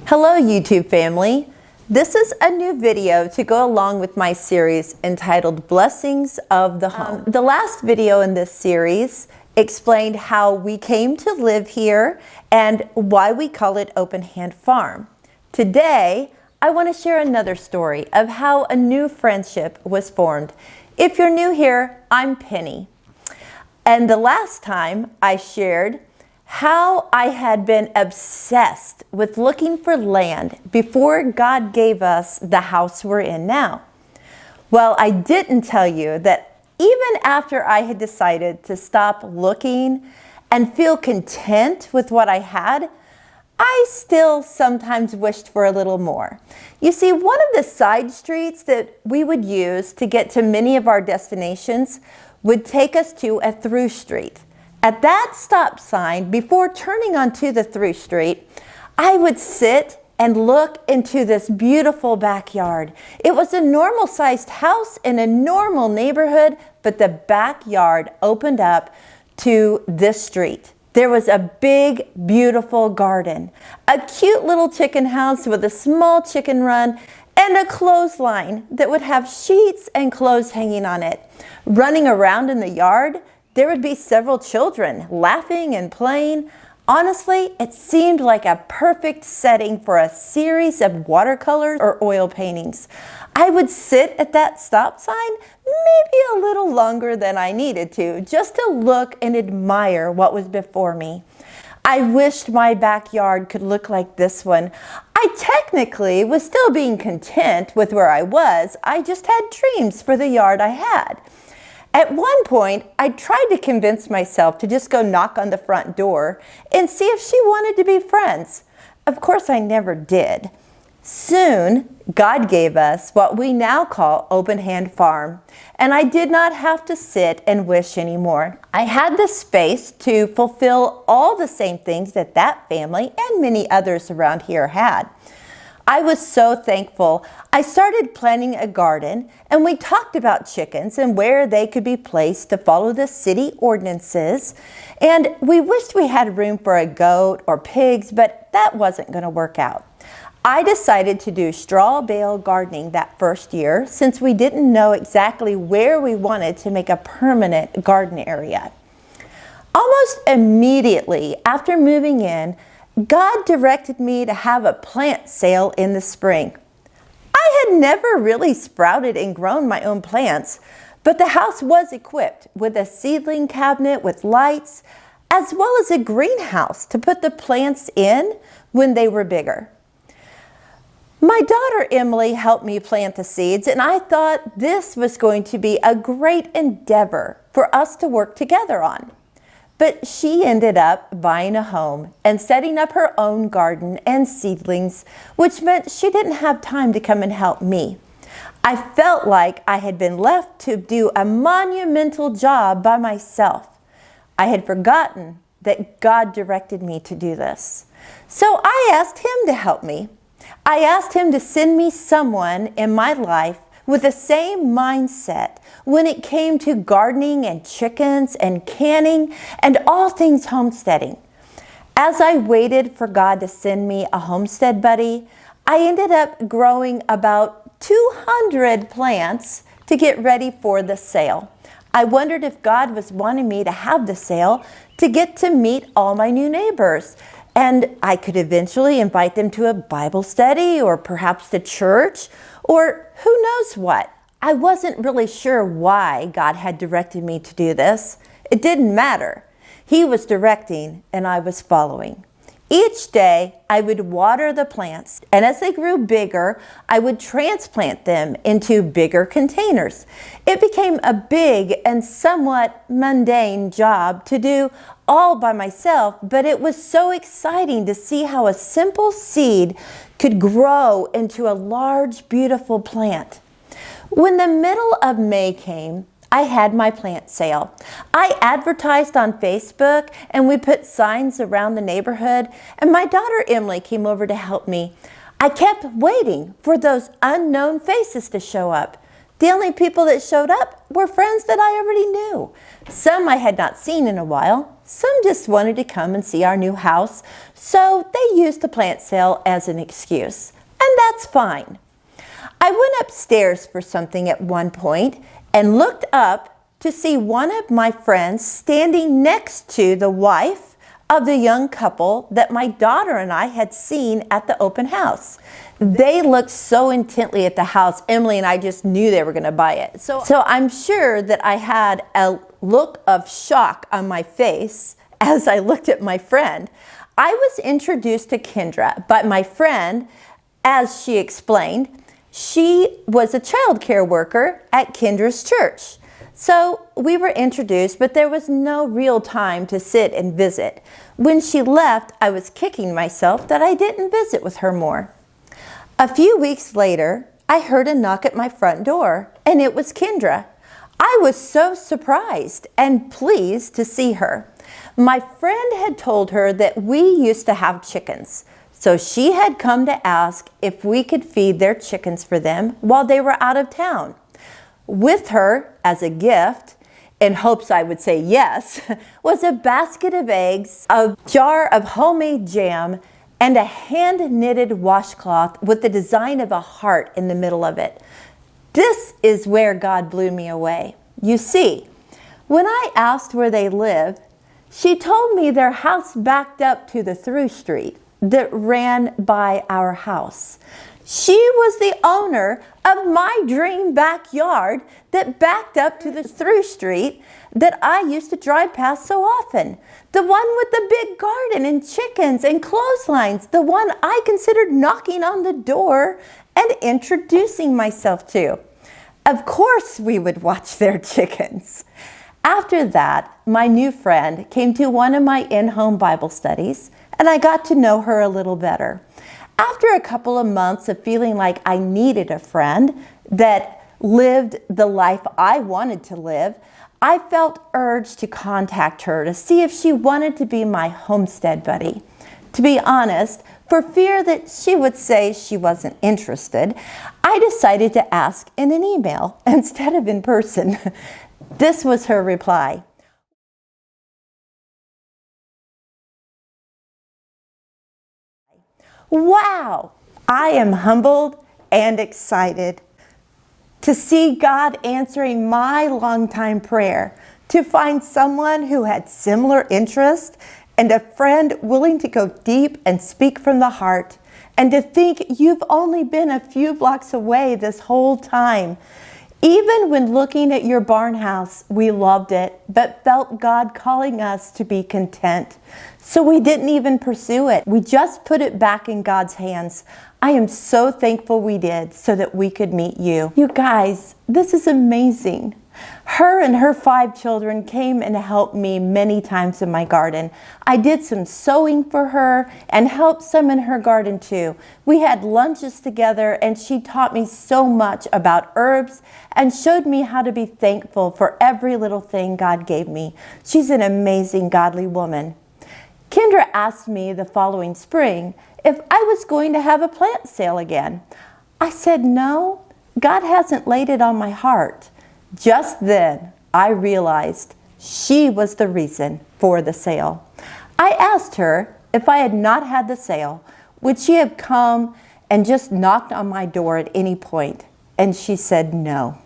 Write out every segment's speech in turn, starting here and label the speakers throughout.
Speaker 1: Hello YouTube family. This is a new video to go along with my series entitled Blessings of the Home. The last video in this series explained how we came to live here and why we call it Open Hand Farm. Today, I want to share another story of how a new friendship was formed. If you're new here, I'm Penny. And the last time I shared how I had been obsessed with looking for land before God gave us the house we're in now. Well, I didn't tell you that even after I had decided to stop looking and feel content with what I had, I still sometimes wished for a little more. You see, one of the side streets that we would use to get to many of our destinations would take us to a through street. At that stop sign, before turning onto the through street, I would sit and look into this beautiful backyard. It was a normal sized house in a normal neighborhood, but the backyard opened up to this street. There was a big, beautiful garden, a cute little chicken house with a small chicken run, and a clothesline that would have sheets and clothes hanging on it. Running around in the yard, there would be several children laughing and playing. Honestly, it seemed like a perfect setting for a series of watercolors or oil paintings. I would sit at that stop sign maybe a little longer than I needed to, just to look and admire what was before me. I wished my backyard could look like this one. I technically was still being content with where I was. I just had dreams for the yard I had. At one point, I tried to convince myself to just go knock on the front door and see if she wanted to be friends. Of course, I never did. Soon, God gave us what we now call Open Hand Farm, and I did not have to sit and wish anymore. I had the space to fulfill all the same things that that family and many others around here had. I was so thankful. I started planning a garden, and we talked about chickens and where they could be placed to follow the city ordinances. And we wished we had room for a goat or pigs, but that wasn't going to work out. I decided to do straw bale gardening that first year since we didn't know exactly where we wanted to make a permanent garden area. Almost immediately after moving in, God directed me to have a plant sale in the spring. I had never really sprouted and grown my own plants, but the house was equipped with a seedling cabinet with lights, as well as a greenhouse to put the plants in when they were bigger. My daughter Emily helped me plant the seeds, and I thought this was going to be a great endeavor for us to work together on. But she ended up buying a home and setting up her own garden and seedlings, which meant she didn't have time to come and help me. I felt like I had been left to do a monumental job by myself. I had forgotten that God directed me to do this. So I asked Him to help me. I asked Him to send me someone in my life with the same mindset when it came to gardening and chickens and canning and all things homesteading. As I waited for God to send me a homestead buddy, I ended up growing about 200 plants to get ready for the sale. I wondered if God was wanting me to have the sale to get to meet all my new neighbors. And I could eventually invite them to a Bible study or perhaps to church or who knows what. I wasn't really sure why God had directed me to do this. It didn't matter. He was directing and I was following. Each day I would water the plants, and as they grew bigger, I would transplant them into bigger containers. It became a big and somewhat mundane job to do all by myself, but it was so exciting to see how a simple seed could grow into a large, beautiful plant. When the middle of May came, I had my plant sale. I advertised on Facebook and we put signs around the neighborhood, and my daughter Emily came over to help me. I kept waiting for those unknown faces to show up. The only people that showed up were friends that I already knew. Some I had not seen in a while. Some just wanted to come and see our new house, so they used the plant sale as an excuse. And that's fine. I went upstairs for something at one point and looked up to see one of my friends standing next to the wife of the young couple that my daughter and I had seen at the open house. They looked so intently at the house, Emily and I just knew they were going to buy it. So I'm sure that I had a look of shock on my face as I looked at my friend. I was introduced to Kendra by my friend. As she explained, she was a child care worker at Kendra's church. So we were introduced, but there was no real time to sit and visit. When she left, I was kicking myself that I didn't visit with her more. A few weeks later, I heard a knock at my front door, and it was Kendra. I was so surprised and pleased to see her. My friend had told her that we used to have chickens, so she had come to ask if we could feed their chickens for them while they were out of town. With her, as a gift, in hopes I would say yes, was a basket of eggs, a jar of homemade jam, and a hand-knitted washcloth with the design of a heart in the middle of it. This is where God blew me away. You see, when I asked where they lived, she told me their house backed up to the through street that ran by our house. She was the owner of my dream backyard that backed up to the through street that I used to drive past so often. The one with the big garden and chickens and clotheslines. The one I considered knocking on the door and introducing myself to. Of course we would watch their chickens. After that, my new friend came to one of my in-home Bible studies, and I got to know her a little better. After a couple of months of feeling like I needed a friend that lived the life I wanted to live, I felt urged to contact her to see if she wanted to be my homestead buddy. To be honest, for fear that she would say she wasn't interested, I decided to ask in an email instead of in person. This was her reply. Wow, I am humbled and excited to see God answering my longtime prayer, to find someone who had similar interests and a friend willing to go deep and speak from the heart, and to think you've only been a few blocks away this whole time. Even when looking at your barn house, we loved it, but felt God calling us to be content. So we didn't even pursue it. We just put it back in God's hands. I am so thankful we did so that we could meet you. You guys, this is amazing. Her and her 5 children came and helped me many times in my garden. I did some sewing for her and helped some in her garden too. We had lunches together and she taught me so much about herbs and showed me how to be thankful for every little thing God gave me. She's an amazing, godly woman. Kendra asked me the following spring if I was going to have a plant sale again. I said no, God hasn't laid it on my heart. Just then, I realized she was the reason for the sale. I asked her if I had not had the sale, would she have come and just knocked on my door at any point? And she said no.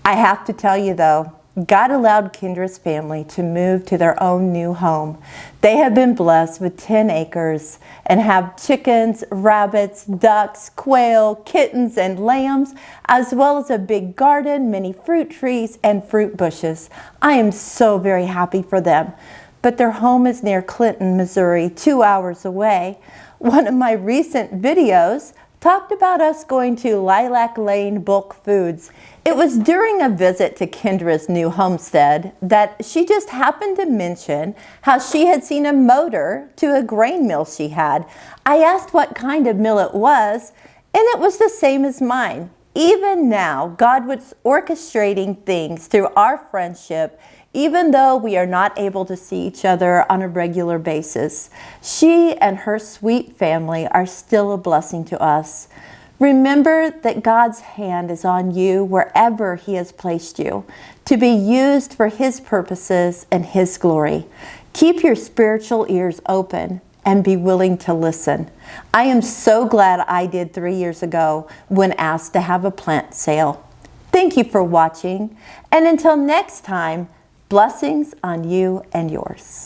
Speaker 1: I have to tell you though, God allowed Kendra's family to move to their own new home. They have been blessed with 10 acres and have chickens, rabbits, ducks, quail, kittens, and lambs, as well as a big garden, many fruit trees, and fruit bushes. I am so very happy for them. But their home is near Clinton, Missouri, 2 hours away. One of my recent videos talked about us going to Lilac Lane Bulk Foods. It was during a visit to Kendra's new homestead that she just happened to mention how she had seen a motor to a grain mill she had. I asked what kind of mill it was, and it was the same as mine. Even now, God was orchestrating things through our friendship, even though we are not able to see each other on a regular basis. She and her sweet family are still a blessing to us. Remember that God's hand is on you wherever He has placed you, to be used for His purposes and His glory. Keep your spiritual ears open and be willing to listen. I am so glad I did 3 years ago when asked to have a plant sale. Thank you for watching, and until next time, blessings on you and yours.